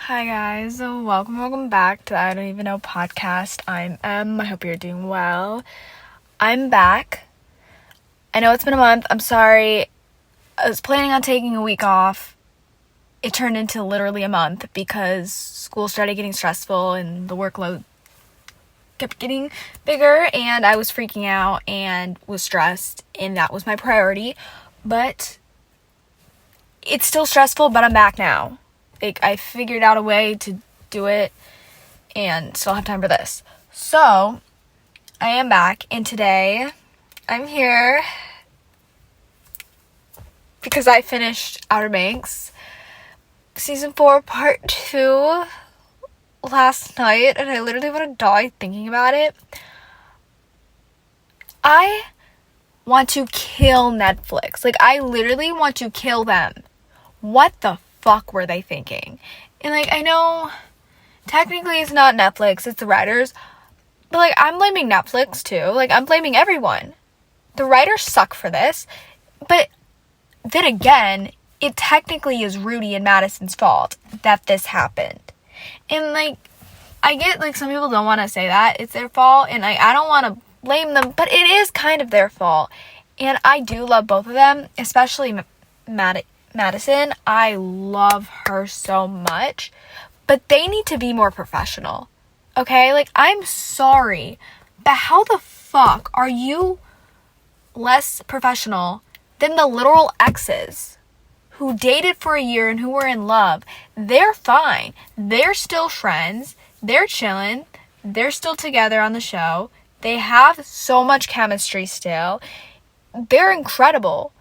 Hi guys, so welcome back to the I Don't Even Know podcast. I'm Em. I hope you're doing well. I'm back. I know it's been a month. I'm sorry. I was planning on taking a week off. It turned into literally a month because school started getting stressful and the workload kept getting bigger and I was freaking out and was stressed, and that was my priority. But it's still stressful, but I'm back now. I figured out a way to do it and still have time for this. So, I am back, and today I'm here because I finished Outer Banks Season 4 Part 2 last night, and I literally want to die thinking about it. I want to kill Netflix. I literally want to kill them. What the fuck were they thinking? And I know technically it's not Netflix, it's the writers, but I'm blaming Netflix too. I'm blaming everyone. The writers suck for this, but then again, it technically is Rudy and Madison's fault that this happened. And I get some people don't want to say that it's their fault, and I don't want to blame them, but it is kind of their fault. And I do love both of them, especially Madison. I love her so much, but they need to be more professional, okay? I'm sorry, but how the fuck are you less professional than the literal exes who dated for a year and who were in love? They're fine. They're still friends. They're chilling. They're still together on the show. They have so much chemistry still. They're incredible.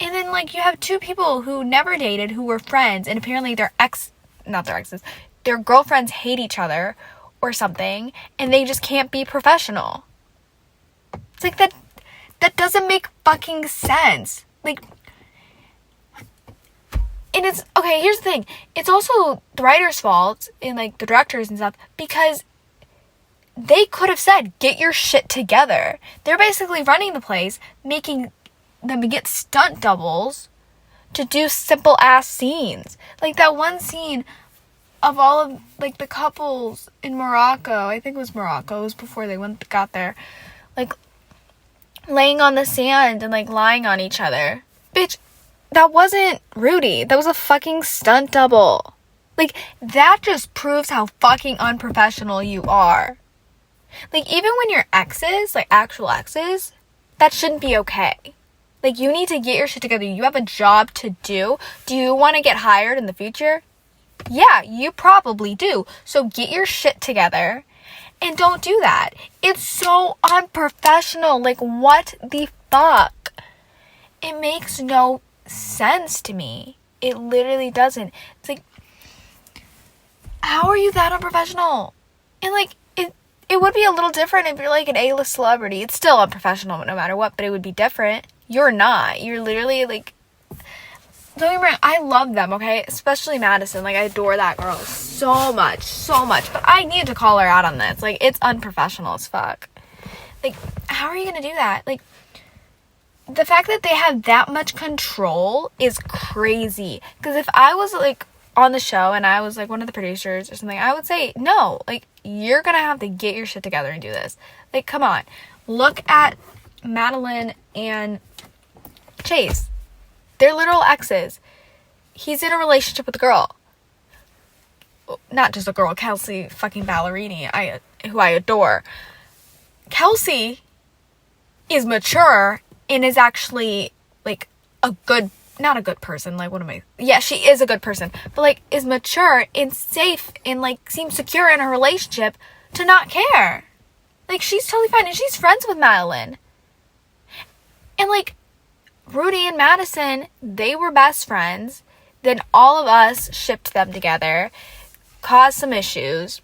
And then, you have two people who never dated, who were friends, and apparently their girlfriends hate each other or something, and they just can't be professional. It's that doesn't make fucking sense. And it's, okay, here's the thing. It's also the writer's fault, and, the directors and stuff, because they could have said, get your shit together. They're basically running the place, making them get stunt doubles to do simple ass scenes. That one scene of all of the couples in Morocco, I think it was Morocco, it was before they got there, laying on the sand and lying on each other. Bitch, that wasn't Rudy. That was a fucking stunt double. That just proves how fucking unprofessional you are. Even when you're exes, actual exes, that shouldn't be okay. You need to get your shit together. You have a job to do. Do you want to get hired in the future? Yeah, you probably do. So get your shit together and don't do that. It's so unprofessional. What the fuck? It makes no sense to me. It literally doesn't. It's how are you that unprofessional? And it would be a little different if you're an A-list celebrity. It's still unprofessional no matter what, but it would be different. You're not. You're literally don't get me wrong, I love them, okay? Especially Madison. I adore that girl so much. But I need to call her out on this. It's unprofessional as fuck. How are you gonna do that? The fact that they have that much control is crazy. Because if I was on the show and I was one of the producers or something, I would say, no, you're gonna have to get your shit together and do this. Come on. Look at Madeline and Chase. They're literal exes. He's in a relationship with a girl. Not just a girl, Kelsey fucking Ballerini, who I adore. Kelsey is mature and is actually a good, not a good person, yeah, she is a good person, but is mature and safe and seems secure in her relationship to not care. She's totally fine, and she's friends with Madeline. And Rudy and Madison, they were best friends. Then all of us shipped them together, caused some issues.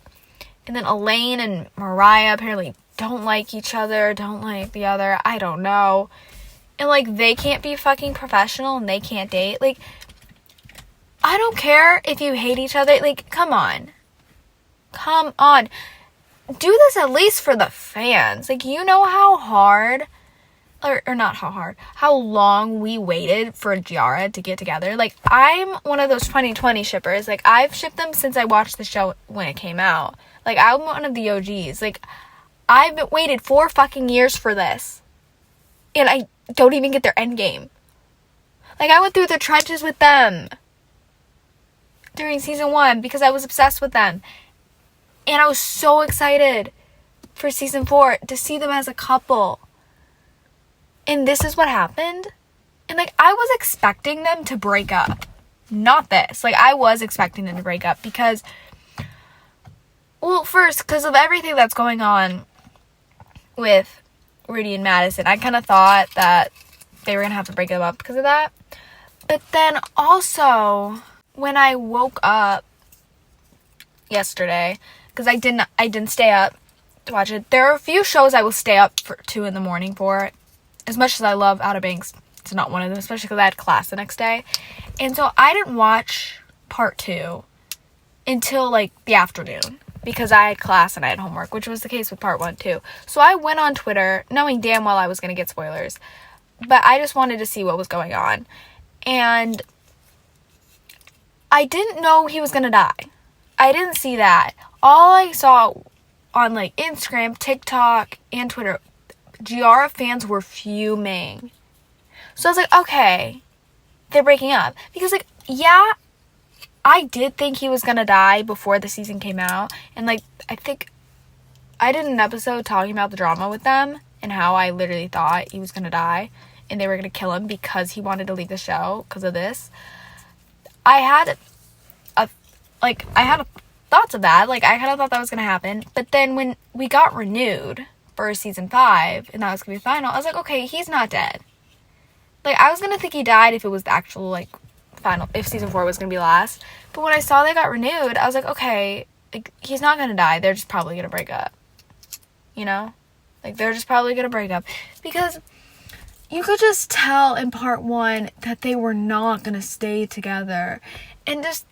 And then Elaine and Mariah apparently don't like each other, don't like the other, I don't know. And they can't be fucking professional and they can't date. I don't care if you hate each other. Come on. Do this at least for the fans. You know how hard or not how long we waited for Giara to get together. Like, I'm one of those 2020 shippers. Like, I've shipped them since I watched the show when it came out. Like, I'm one of the OGs. Like, I've waited 4 fucking years for this. And I don't even get their endgame. Like, I went through the trenches with them during season 1 because I was obsessed with them. And I was so excited for season 4 to see them as a couple. And this is what happened. And, like, I was expecting them to break up. Not this. Like, I was expecting them to break up because, well, first, because of everything that's going on with Rudy and Madison, I kind of thought that they were going to have to break them up because of that. But then also, when I woke up yesterday, because I didn't stay up to watch it. There are a few shows I will stay up for 2 in the morning for. As much as I love Outer Banks, it's not one of them, especially because I had class the next day. And so I didn't watch part 2 until, like, the afternoon because I had class and I had homework, which was the case with part 1 too. So I went on Twitter knowing damn well I was going to get spoilers, but I just wanted to see what was going on. And I didn't know he was going to die. I didn't see that. All I saw on, like, Instagram, TikTok, and Twitter, Giara fans were fuming. So I was like, okay, they're breaking up. Because, like, yeah, I did think he was gonna die before the season came out. And, like, I think I did an episode talking about the drama with them and how I literally thought he was gonna die and they were gonna kill him because he wanted to leave the show because of this. I had thoughts of that. Like, I kind of thought that was gonna happen. But then when we got renewed for season 5 and that was gonna be final, I was like, okay, he's not dead. Like, I was gonna think he died if it was the actual, like, final, if season 4 was gonna be last. But when I saw they got renewed, I was like, okay, like, he's not gonna die. They're just probably gonna break up. You know? Like, they're just probably gonna break up. Because you could just tell in part 1 that they were not gonna stay together. And just,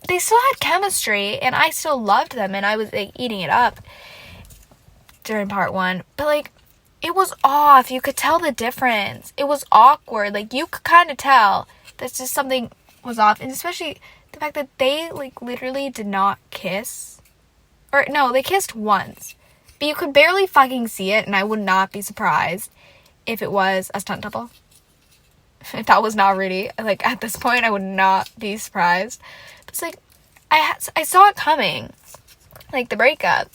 they still had chemistry, and I still loved them, and I was, like, eating it up during part 1. But, like, it was off. You could tell the difference. It was awkward. Like, you could kind of tell that just something was off. And especially the fact that they, like, literally did not kiss. Or, no, they kissed once. But you could barely fucking see it, and I would not be surprised if it was a stunt double. If that was not Rudy. Like, at this point, I would not be surprised. But it's like, I saw it coming. Like, the breakup.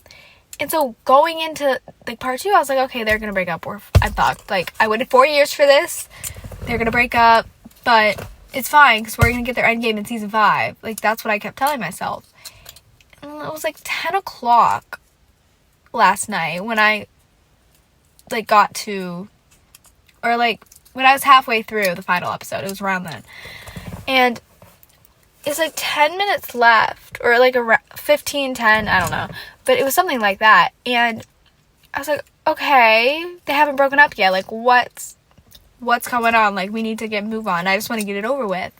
And so, going into, like, part 2, I was like, okay, they're gonna break up. Or I thought, like, I waited 4 years for this. They're gonna break up. But it's fine, because we're gonna get their endgame in season 5. Like, that's what I kept telling myself. And it was, like, 10 o'clock last night when I, like, got to, or, like, when I was halfway through the final episode. It was around then. And it's, like, 10 minutes left, or, like, 15, 10, I don't know. But it was something like that. And I was like, okay, they haven't broken up yet. Like, what's going on? Like, we need to move on. I just want to get it over with.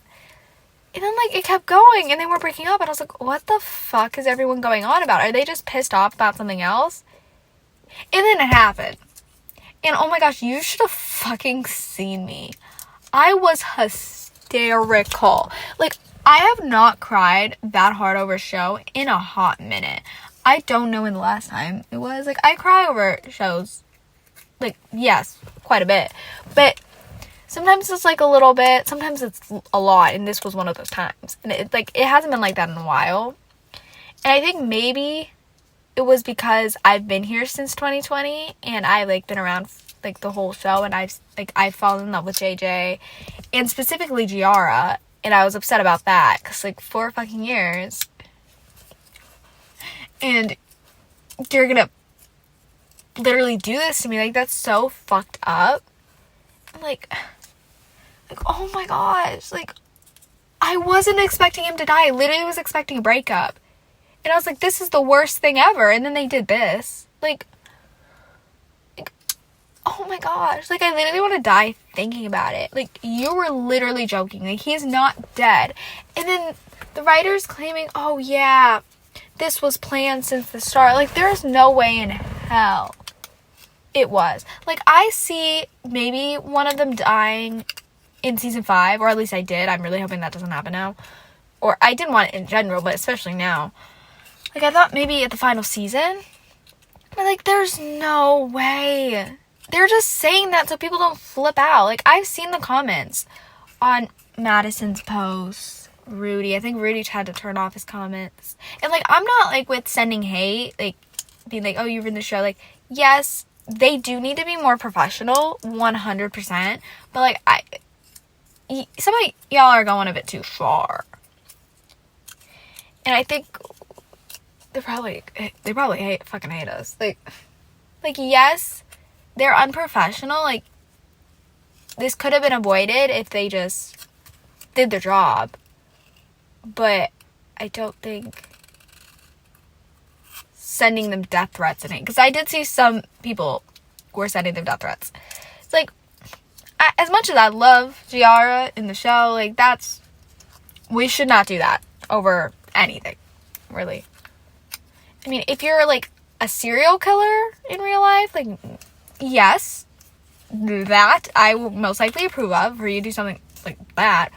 And then, like, it kept going, and they were breaking up, and I was like, what the fuck is everyone going on about? Are they just pissed off about something else? And then it happened. And, oh my gosh, you should have fucking seen me. I was hysterical. Like, I have not cried that hard over a show in a hot minute. I don't know when the last time it was. Like, I cry over shows. Like, yes, quite a bit. But sometimes it's, like, a little bit. Sometimes it's a lot. And this was one of those times. And it hasn't been like that in a while. And I think maybe it was because I've been here since 2020. And I've, like, been around, like, the whole show. And I've fallen in love with JJ. And specifically Giara. And I was upset about that. Because, like, 4 fucking years. And you're gonna literally do this to me. Like, that's so fucked up. Like, oh my gosh. Like, I wasn't expecting him to die. I literally was expecting a breakup. And I was like, this is the worst thing ever. And then they did this. Like, oh my gosh. Like, I literally want to die thinking about it. Like, you were literally joking. Like, he's not dead. And then the writer's claiming, oh yeah, this was planned since the start. Like, there's no way in hell It was. Like, I see maybe one of them dying in season 5, or at least I did. I'm really hoping that doesn't happen now. Or I didn't want it in general, but especially now. Like, I thought maybe at the final season. But, like, there's no way. They're just saying that so people don't flip out. Like, I've seen the comments on Madison's posts. Rudy. I think Rudy had to turn off his comments. And, like, I'm not, like, with sending hate. Like, being like, oh, you ruined the show. Like, yes, they do need to be more professional. 100%. But, like, some of y'all are going a bit too far. And I think they probably fucking hate us. Like, yes, they're unprofessional. Like, this could have been avoided if they just did their job. But I don't think sending them death threats in it. Because I did see some people who were sending them death threats. It's like, as much as I love Giara in the show, like, we should not do that over anything, really. I mean, if you're, like, a serial killer in real life, like, yes, that I will most likely approve of, for you to do something like that.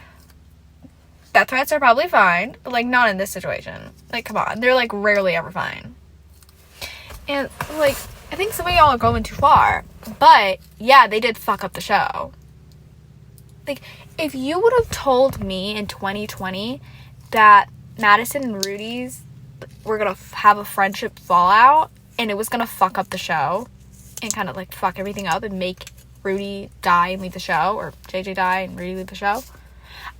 Death threats are probably fine, but, like, not in this situation. Like, come on, they're, like, rarely ever fine. And, like, I think some of y'all are going too far, but, yeah, they did fuck up the show. Like, if you would have told me in 2020 that Madison and Rudy's were gonna have a friendship fallout and it was gonna fuck up the show and kind of, like, fuck everything up and make Rudy die and leave the show, or JJ die and Rudy leave the show,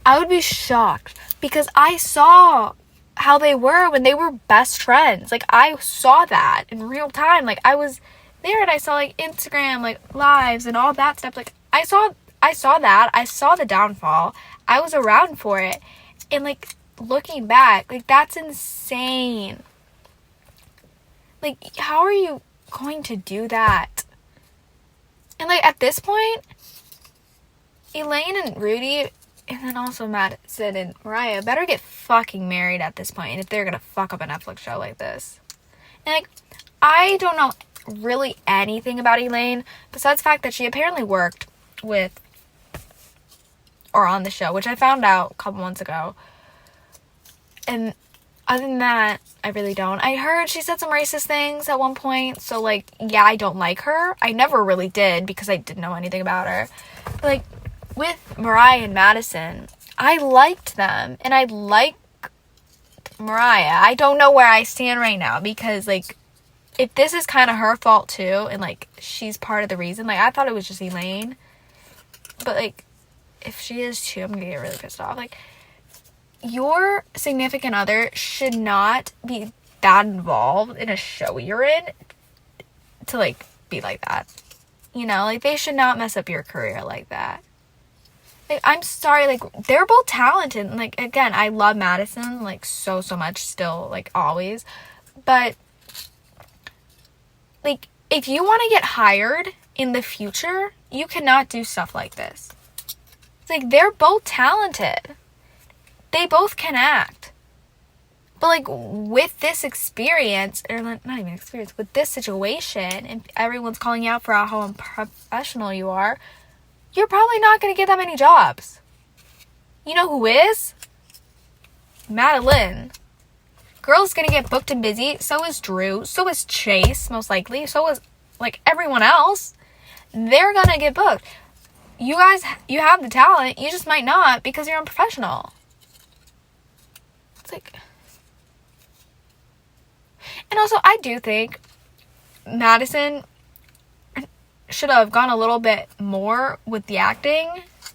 I would be shocked, because I saw how they were when they were best friends. Like, I saw that in real time. Like, I was there and I saw, like, Instagram, like, lives and all that stuff. Like, I saw that. I saw the downfall. I was around for it. And, like, looking back, like, that's insane. Like, how are you going to do that? And, like, at this point, Elaine and Rudy, and then also Madison and Mariah, better get fucking married at this point if they're gonna fuck up a Netflix show like this. And, like, I don't know really anything about Elaine, besides the fact that she apparently worked with, or on the show, which I found out a couple months ago. And other than that, I really don't. I heard she said some racist things at one point, so, like, yeah, I don't like her. I never really did, because I didn't know anything about her. But, like, with Mariah and Madison, I liked them, and I like Mariah. I don't know where I stand right now, because, like, if this is kind of her fault too, and, like, she's part of the reason, like, I thought it was just Elaine, but, like, if she is too, I'm gonna get really pissed off. Like, your significant other should not be that involved in a show you're in to, like, be like that. You know, like, they should not mess up your career like that. Like, I'm sorry, like, they're both talented. And, like, again, I love Madison, like, so much still, like, always. But, like, if you want to get hired in the future, you cannot do stuff like this. It's like, they're both talented. They both can act. But, like, with this experience, or not even experience, with this situation, and everyone's calling you out for how unprofessional you are, you're probably not going to get that many jobs. You know who is? Madeline. Girl's going to get booked and busy. So is Drew. So is Chase, most likely. So is, like, everyone else. They're going to get booked. You guys, you have the talent. You just might not, because you're unprofessional. It's like... And also, I do think Madison should have gone a little bit more with the acting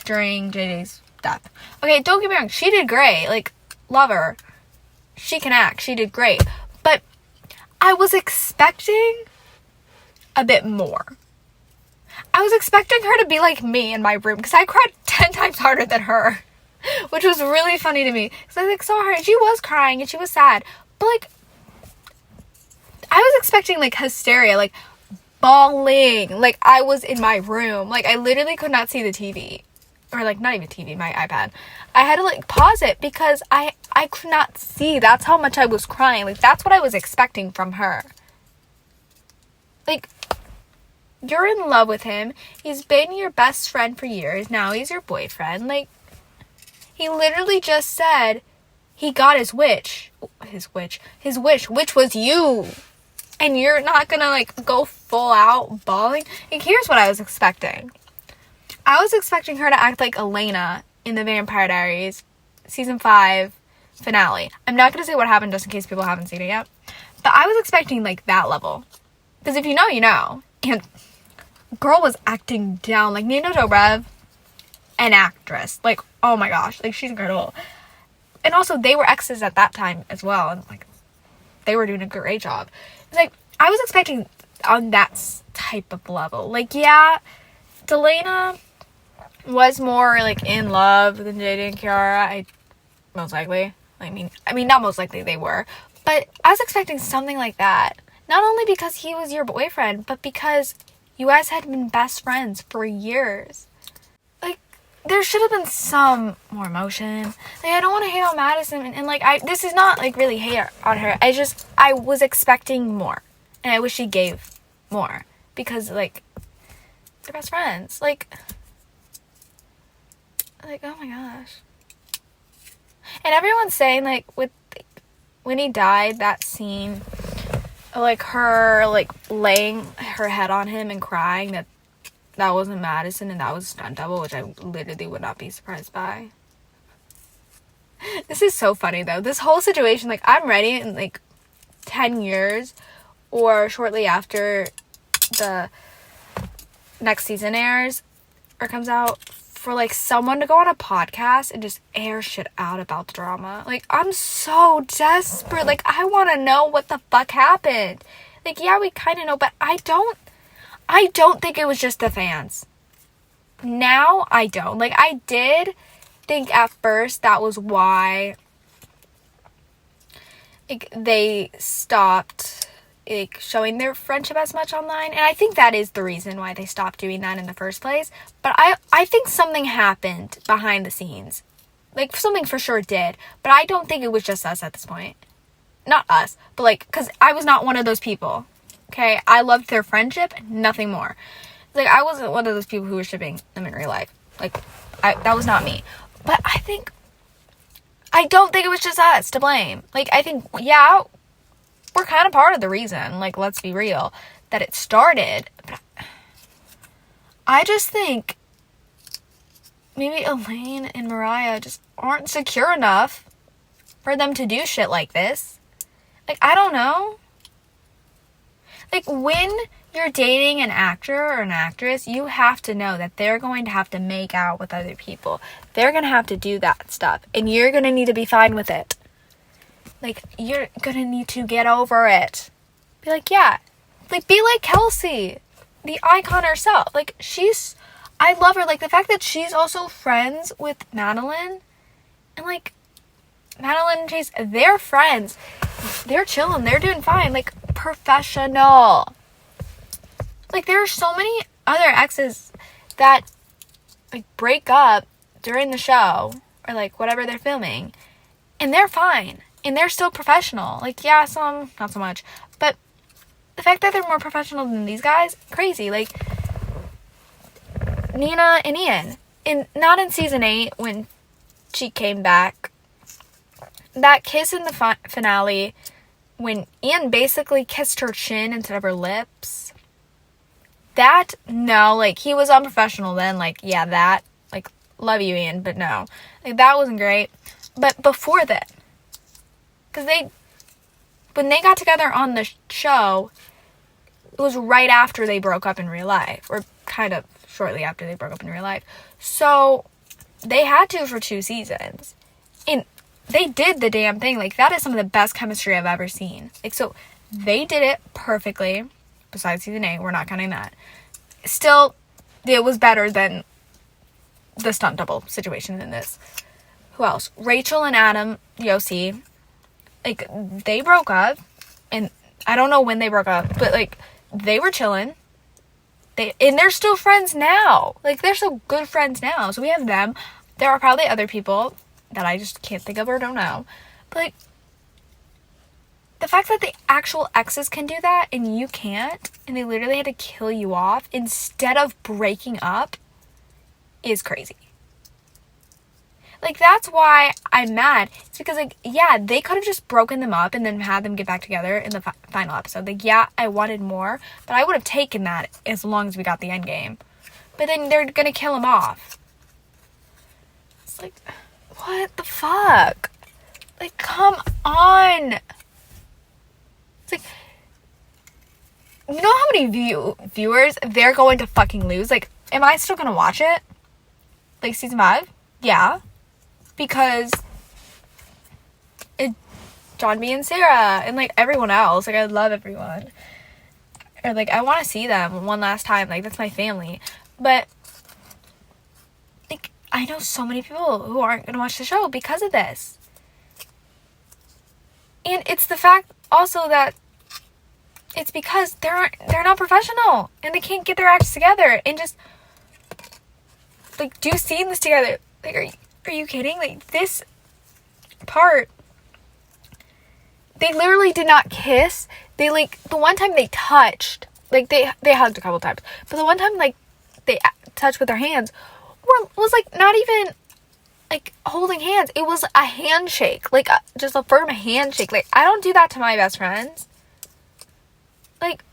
during JJ's death. Okay, don't get me wrong. She did great. Like, love her. She can act. She did great. But I was expecting a bit more. I was expecting her to be like me in my room, because I cried 10 times harder than her, which was really funny to me. Because I, like, saw her and she was crying and she was sad. But, like, I was expecting, like, hysteria, like, bawling, like, I was in my room, like, I literally could not see the TV, or, like, not even TV, my iPad. I had to, like, pause it, because I could not see. That's how much I was crying. Like, that's what I was expecting from her. Like, You're in love with him. He's been your best friend for years. Now he's your boyfriend. Like, he literally just said he got his wish. His wish, which was you. And you're not gonna, like, go full out bawling? Like, here's what I was expecting. I was expecting her to act like Elena in The Vampire Diaries, season 5 finale. I'm not gonna say what happened just in case people haven't seen it yet. But I was expecting, like, that level. Because if you know, you know. And girl was acting down. Like, Nina Dobrev, an actress. Like, oh my gosh. Like, she's incredible. And also, they were exes at that time as well. And, like, they were doing a great job. It's like, I was expecting on that type of level. Like, yeah, Delana was more, like, in love than dating Kiara. Most likely. I mean, not most likely, they were. But I was expecting something like that. Not only because he was your boyfriend, but because you guys had been best friends for years. Like, there should have been some more emotion. Like, I don't want to hate on Madison. And like, this is not, like, really hate on her. I was expecting more. And I wish she gave more. Because, like, they're best friends. Like, oh my gosh. And everyone's saying, like, when he died, that scene, like, her, like, laying her head on him and crying, that wasn't Madison and that was stunt double, which I literally would not be surprised by. This is so funny, though. This whole situation, like, I'm ready in, like, 10 years or shortly after the next season airs or comes out, for, like, someone to go on a podcast and just air shit out about the drama. Like, I'm so desperate. Like, I want to know what the fuck happened. Like, yeah, we kind of know, but I don't think it was just the fans. Now, I don't. Like, I did think at first that was why, like, they stopped, like, showing their friendship as much online, and I think that is the reason why they stopped doing that in the first place. But I think something happened behind the scenes. Like, something for sure did, but I don't think it was just us at this point. Not us, but, like, because I was not one of those people, okay? I loved their friendship, nothing more. Like, I wasn't one of those people who were shipping them in real life. Like, that was not me. But I don't think it was just us to blame. Like, I think, yeah, we're kind of part of the reason, like, let's be real, that it started. But I just think maybe Elaine and Mariah just aren't secure enough for them to do shit like this. Like, I don't know. Like, when you're dating an actor or an actress, you have to know that they're going to have to make out with other people. They're going to have to do that stuff. And you're going to need to be fine with it. Like, you're gonna need to get over it. Be like, yeah. Like, be like Kelsey, the icon herself. Like, I love her. Like, the fact that she's also friends with Madeline. And, like, Madeline and Chase, they're friends. They're chilling. They're doing fine. Like, professional. Like, there are so many other exes that, like, break up during the show. Or, like, whatever they're filming. And they're fine. And they're still professional. Like, yeah, some, not so much. But the fact that they're more professional than these guys, crazy. Like, Nina and Ian. And not in season 8 when she came back. That kiss in the finale when Ian basically kissed her chin instead of her lips. That, no, like, he was unprofessional then. Like, yeah, that, like, love you, Ian, but no. Like, that wasn't great. But before that, because when they got together on the show, it was right after they broke up in real life. Or kind of shortly after they broke up in real life. So, they had to for 2 seasons. And they did the damn thing. Like, that is some of the best chemistry I've ever seen. Like, so, they did it perfectly. Besides season 8, we're not counting that. Still, it was better than the stunt double situation in this. Who else? Rachel and Adam Yossi. Like, they broke up, and I don't know when they broke up, but, like, they were chilling. And they're still friends now. Like, they're still good friends now. So we have them. There are probably other people that I just can't think of or don't know. But, like, fact that the actual exes can do that and you can't, and they literally had to kill you off instead of breaking up, is crazy. Like, that's why I'm mad. It's because, like, yeah, they could have just broken them up and then had them get back together in the final episode. Like, yeah, I wanted more, but I would have taken that as long as we got the end game. But then they're gonna kill him off. It's like, what the fuck? Like, come on. It's like, you know how many viewers they're going to fucking lose? Like, am I still gonna watch it? Like, season 5? Yeah. Because John B and Sarah and, like, everyone else. Like, I love everyone. Or, like, I want to see them one last time. Like, that's my family. But, like, I know so many people who aren't going to watch the show because of this. And it's the fact also that it's because they're not professional. And they can't get their acts together. And just, like, do scenes together. Like, are you kidding? Like, this part, they literally did not kiss. They, like, the one time they touched, like, they hugged a couple times, but the one time, like, they touched with their hands was, like, not even, like, holding hands. It was a handshake, like, just a firm handshake. Like, I don't do that to my best friends. Like,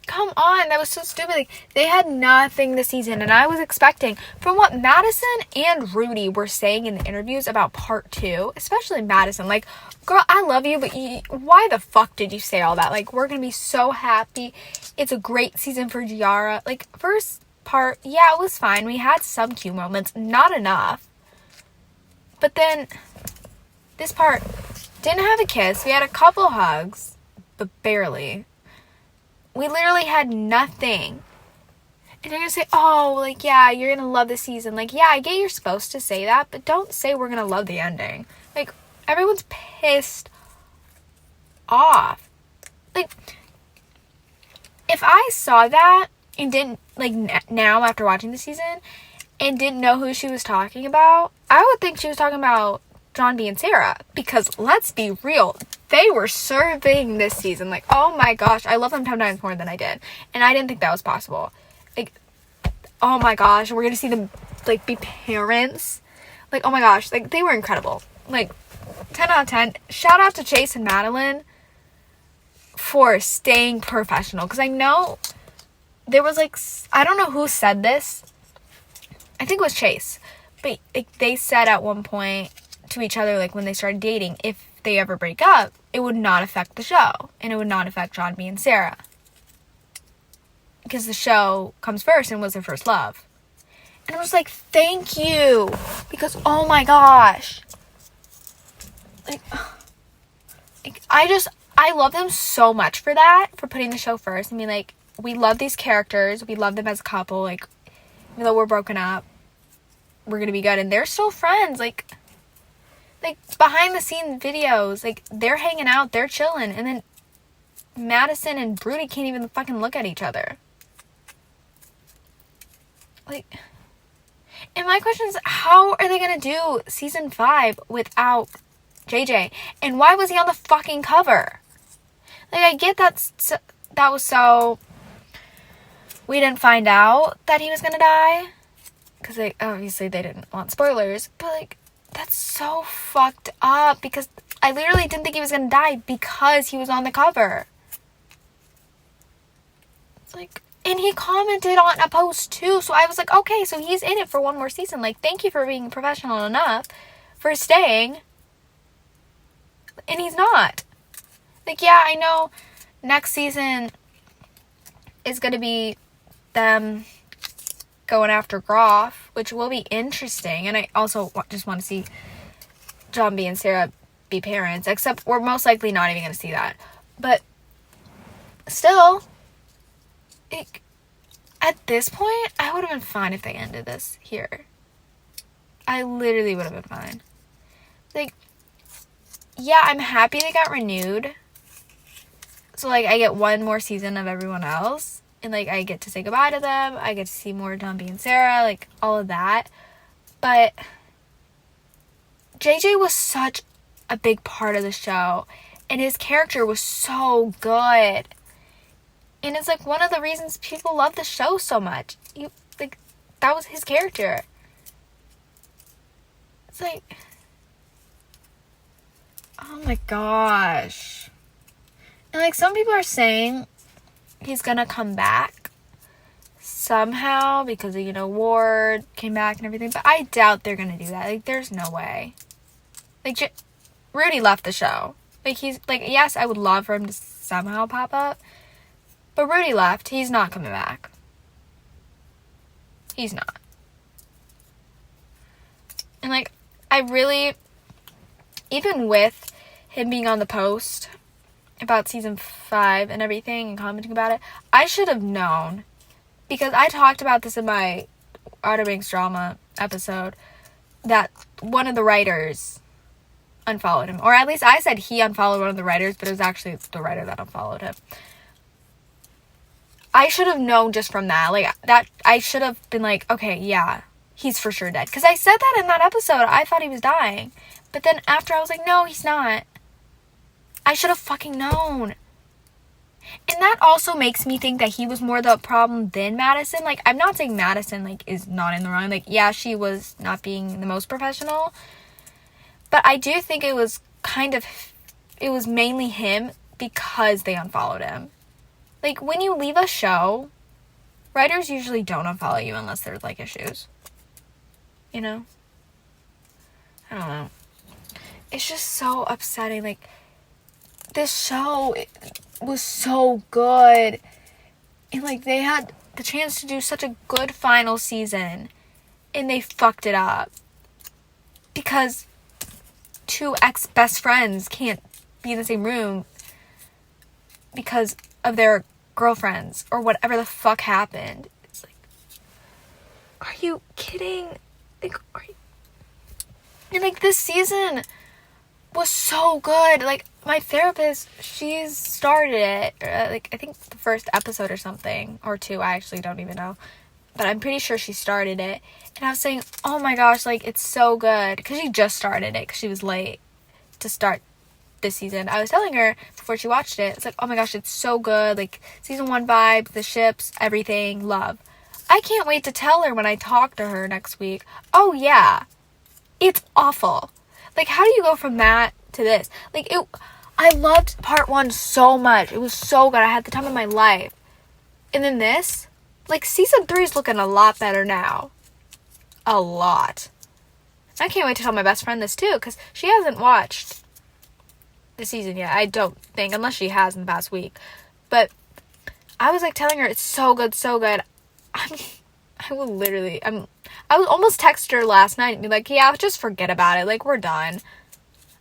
come on, that was so stupid. Like, they had nothing this season, and I was expecting, from what Madison and Rudy were saying in the interviews about part 2, especially Madison, like, girl, I love you, but why the fuck did you say all that? Like, we're gonna be so happy. It's a great season for Giara. Like, first part, yeah, it was fine. We had some cute moments, not enough. But then, this part, didn't have a kiss. We had a couple hugs, but barely. We literally had nothing. And you're gonna say, oh, like, yeah, you're gonna love this season. Like, yeah, I get you're supposed to say that, but don't say we're gonna love the ending. Like, everyone's pissed off. Like, if I saw that and didn't, like, now after watching the season and didn't know who she was talking about, I would think she was talking about John B and Sarah, because let's be real, they were serving this season. Like, oh my gosh, I love them 10 times more than I did, and I didn't think that was possible. Like, oh my gosh, we're gonna see them, like, be parents. Like, oh my gosh, like, they were incredible. Like, 10 out of 10. Shout out to Chase and Madeline for staying professional, because I know there was, like, I don't know who said this, I think it was Chase, but, like, they said at one point to each other, like, when they started dating, if they ever break up, it would not affect the show, and it would not affect John B and Sarah, because the show comes first and was their first love. And I was like, thank you, because oh my gosh, like I love them so much for that, for putting the show first. I mean, like, we love these characters, we love them as a couple, like, even though we're broken up, we're gonna be good, and they're still friends. Like, behind the scenes videos, like, they're hanging out, they're chilling, and then Madison and Rudy can't even fucking look at each other. Like, and my question is, how are they gonna do season 5 without JJ? And why was he on the fucking cover? Like, I get that was so, we didn't find out that he was gonna die, because they didn't want spoilers, but, like, that's so fucked up, because I literally didn't think he was gonna die because he was on the cover. Like, and he commented on a post too, so I was like, okay, so he's in it for one more season. Like, thank you for being professional enough for staying. And he's not. Like, yeah, I know next season is gonna be them going after Groff, which will be interesting, and I also just want to see John B and Sarah be parents, except we're most likely not even going to see that. But still, at this point, I would have been fine if they ended this here. I literally would have been fine. Like, yeah, I'm happy they got renewed, so, like, I get one more season of everyone else, and, like, I get to say goodbye to them. I get to see more John B and Sarah, like, all of that. But JJ was such a big part of the show. And his character was so good. And it's like one of the reasons people love the show so much. That was his character. It's like, oh my gosh. And like some people are saying he's gonna come back somehow because of, Ward came back and everything. But I doubt they're gonna do that. Like, there's no way. Like, Rudy left the show. Like, he's, like, yes, I would love for him to somehow pop up. But Rudy left. He's not coming back. He's not. And, like, I really, even with him being on the post about season 5 and everything and commenting about it, I should have known. Because I talked about this in my Outer Banks drama episode, that one of the writers unfollowed him. Or at least I said he unfollowed one of the writers, but it was actually the writer that unfollowed him. I should have known just from that. Like, that, I should have been like, okay, yeah, he's for sure dead. Because I said that in that episode. I thought he was dying. But then after I was like, no, he's not. I should have fucking known. And that also makes me think that he was more the problem than Madison. Like, I'm not saying Madison, like, is not in the wrong. Like, yeah, she was not being the most professional. But I do think it was mainly him because they unfollowed him. Like, when you leave a show, writers usually don't unfollow you unless there's, like, issues. I don't know. It's just so upsetting. Like, this show was so good. And, like, they had the chance to do such a good final season. And they fucked it up. Because two ex-best friends can't be in the same room because of their girlfriends or whatever the fuck happened. It's like, are you kidding? Like, and like, this season was so good. Like, my therapist, she's started it, like, I think the first episode or something, or 2, I actually don't even know, but I'm pretty sure she started it, and I was saying, oh my gosh, like, it's so good, because she just started it, because she was late to start this season. I was telling her before she watched it, it's like, oh my gosh, it's so good, like, season 1 vibes, the ships, everything, love. I can't wait to tell her when I talk to her next week, oh yeah, it's awful. Like, how do you go from that to this? Like, I loved part 1 so much. It was so good. I had the time of my life. And then this, like, season 3 is looking a lot better now. A lot. I can't wait to tell my best friend this too, because she hasn't watched the season yet. I don't think, unless she has in the past week. But I was, like, telling her it's so good, so good. I would almost text her last night and be like, yeah, just forget about it. Like, we're done.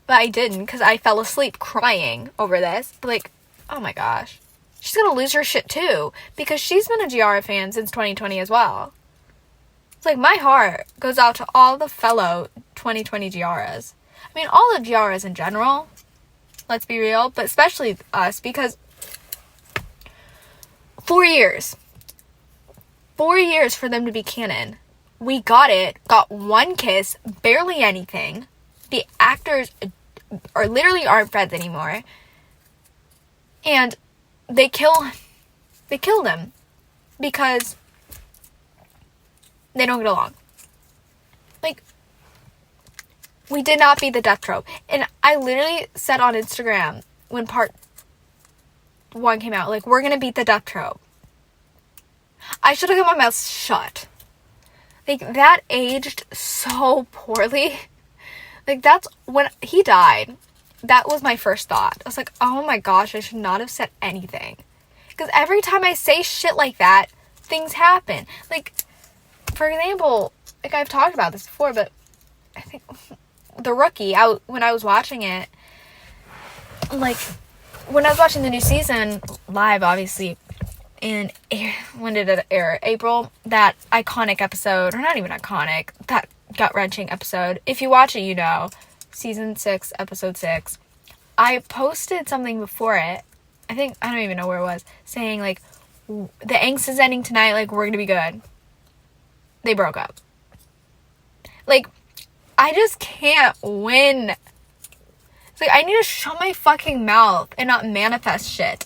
But I didn't, because I fell asleep crying over this. But, like, oh my gosh. She's gonna lose her shit, too. Because she's been a Giara fan since 2020 as well. It's like, my heart goes out to all the fellow 2020 Giaras. I mean, all of Giaras in general. Let's be real. But especially us, because 4 years. 4 years for them to be canon. We got it. Got one kiss. Barely anything. The actors aren't friends anymore. And they killed him because they don't get along. Like, we did not beat the death trope. And I literally said on Instagram when part 1 came out, like, we're gonna beat the death trope. I should have kept my mouth shut. Like, that aged so poorly. Like, that's when he died. That was my first thought. I was like, oh my gosh, I should not have said anything. Because every time I say shit like that, things happen. Like, for example, like, I've talked about this before, but I think The Rookie, when I was watching it, like, when I was watching the new season live, obviously, and when did it air? April, that iconic episode, or not even iconic, that gut-wrenching episode. If you watch it, you know. Season 6, episode 6. I posted something before it. I don't even know where it was. Saying, like, the angst is ending tonight. Like, we're gonna be good. They broke up. Like, I just can't win. It's like, I need to shut my fucking mouth and not manifest shit.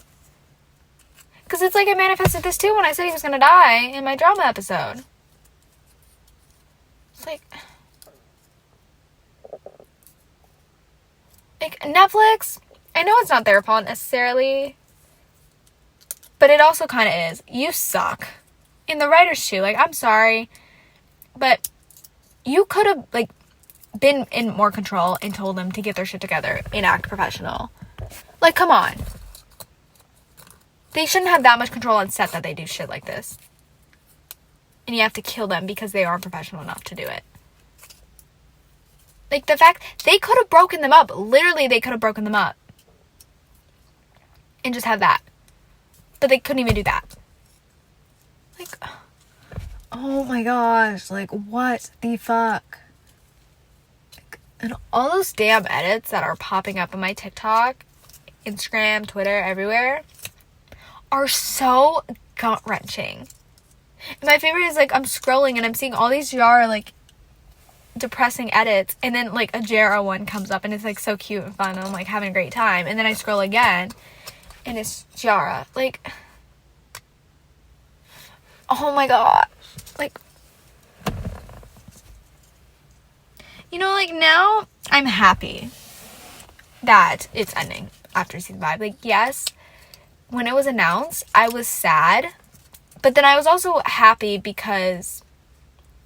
Because it's like I manifested this too when I said he was going to die in my drama episode. It's like Netflix, I know it's not their fault necessarily, but it also kind of is. You suck. And the writers too. Like, I'm sorry, but you could have, like, been in more control and told them to get their shit together and act professional. Like, come on. They shouldn't have that much control on set that they do shit like this. And you have to kill them because they aren't professional enough to do it. Like, the fact, they could have broken them up. Literally, they could have broken them up. And just had that. But they couldn't even do that. Like, oh my gosh. Like, what the fuck? And all those damn edits that are popping up on my TikTok, Instagram, Twitter, everywhere, are so gut-wrenching. And my favorite is, like, I'm scrolling and I'm seeing all these Yara, like, depressing edits, and then, like, a Jara one comes up and it's, like, so cute and fun and I'm, like, having a great time, and then I scroll again and it's Jara. Like, oh my god. Like, you know, like, now I'm happy that it's ending after season 5. Like, yes, when it was announced, I was sad, but then I was also happy because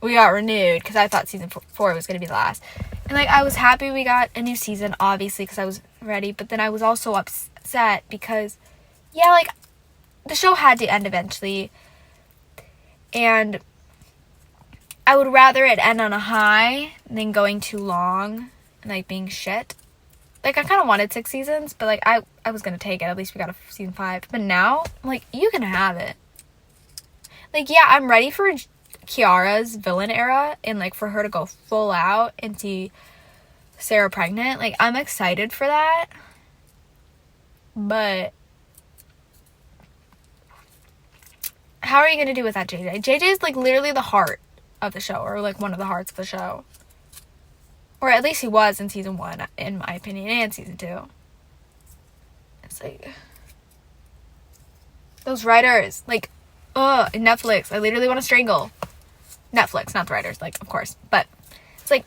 we got renewed, because I thought season 4 was going to be the last. And, like, I was happy we got a new season, obviously, because I was ready, but then I was also upset because, yeah, like, the show had to end eventually, and I would rather it end on a high than going too long and, like, being shit. Like, I kind of wanted 6 seasons, but, like, I was going to take it. At least we got a season 5. But now, like, you can have it. Like, yeah, I'm ready for Kiara's villain era and, like, for her to go full out and see Sarah pregnant. Like, I'm excited for that. But how are you going to do with that, JJ? JJ is, like, literally the heart of the show, or, like, one of the hearts of the show. Or at least he was in season 1, in my opinion, and season 2. It's like, those writers, like, Netflix, I literally want to strangle. Netflix, not the writers, like, of course. But it's like,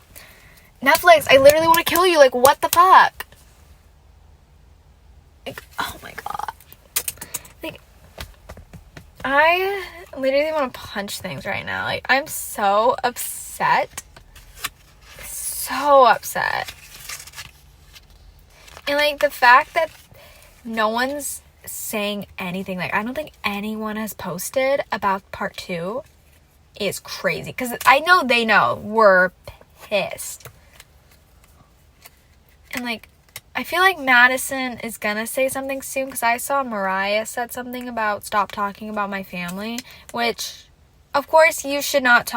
Netflix, I literally want to kill you. Like, what the fuck? Like, oh my god. Like, I literally want to punch things right now. Like, I'm so upset. So upset. And, like, the fact that no one's saying anything, like, I don't think anyone has posted about part 2 is crazy. Because I know they know we're pissed. And, like, I feel like Madison is gonna say something soon, because I saw Mariah said something about stop talking about my family, which, of course, you should not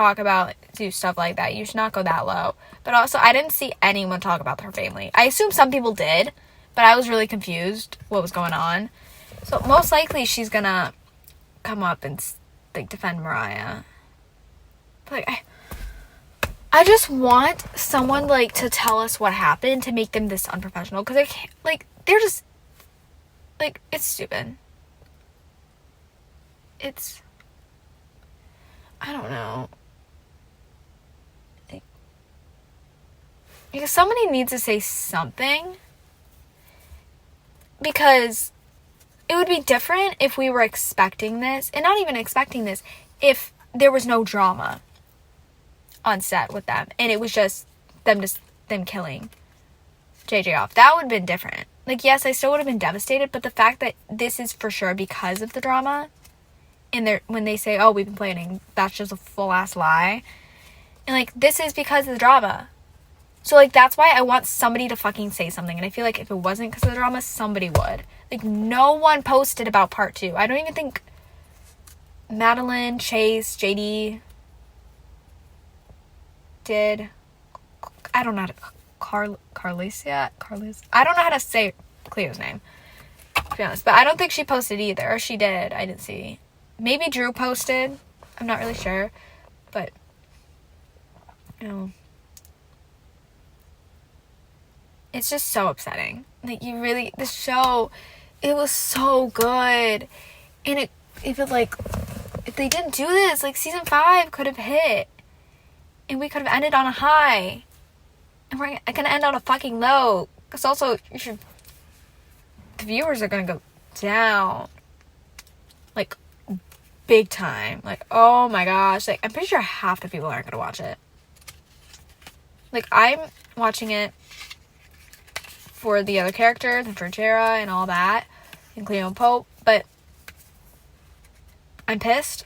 do stuff like that. You should not go that low. But also, I didn't see anyone talk about her family. I assume some people did, but I was really confused what was going on. So most likely she's gonna come up and, like, defend Mariah. But, like, I just want someone, like, to tell us what happened to make them this unprofessional. Because, they're just, like, it's stupid. It's, I don't know. Because somebody needs to say something. Because it would be different if we were expecting this. And not even expecting this. If there was no drama on set with them. And it was just them killing JJ off. That would have been different. Like, yes, I still would have been devastated. But the fact that this is for sure because of the drama. And when they say, oh, we've been planning. That's just a full-ass lie. And, like, this is because of the drama. So, like, that's why I want somebody to fucking say something. And I feel like if it wasn't because of the drama, somebody would. Like, no one posted about part 2. I don't even think Madeline, Chase, JD did. I don't know how to... Carlicia? I don't know how to say Cleo's name, to be honest. But I don't think she posted either. Or she did. I didn't see. Maybe Drew posted. I'm not really sure. But, you know... It's just so upsetting. Like, the show, it was so good. And it feels like, if they didn't do this, like, season 5 could have hit. And we could have ended on a high. And we're gonna end on a fucking low. Because also, the viewers are gonna go down. Like, big time. Like, oh my gosh. Like, I'm pretty sure half the people aren't gonna watch it. Like, I'm watching it for the other characters, and for Jera and all that, and Cleo and Pope, but I'm pissed.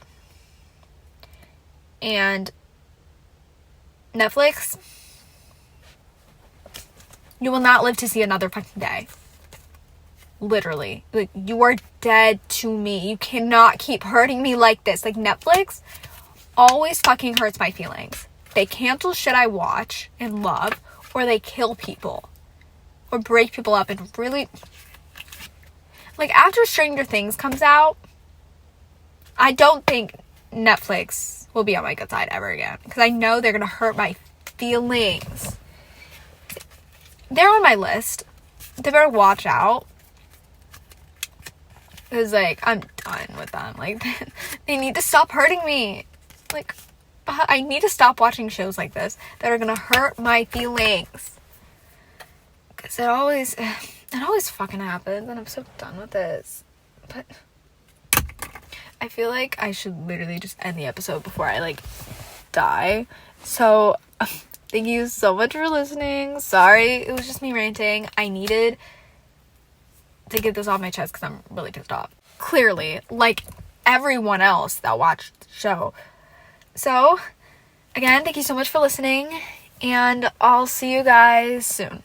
And Netflix, you will not live to see another fucking day. Literally. Like, you are dead to me. You cannot keep hurting me like this. Like, Netflix always fucking hurts my feelings. They cancel shit I watch and love, or they kill people. Or break people up and really... Like, after Stranger Things comes out, I don't think Netflix will be on my good side ever again. Because I know they're going to hurt my feelings. They're on my list. They better watch out. Because, like, I'm done with them. Like, they need to stop hurting me. Like, I need to stop watching shows like this that are going to hurt my feelings. Because it always fucking happens. And I'm so done with this. But I feel like I should literally just end the episode before I, like, die. So, thank you so much for listening. Sorry, it was just me ranting. I needed to get this off my chest because I'm really pissed off. Clearly, like everyone else that watched the show. So, again, thank you so much for listening. And I'll see you guys soon.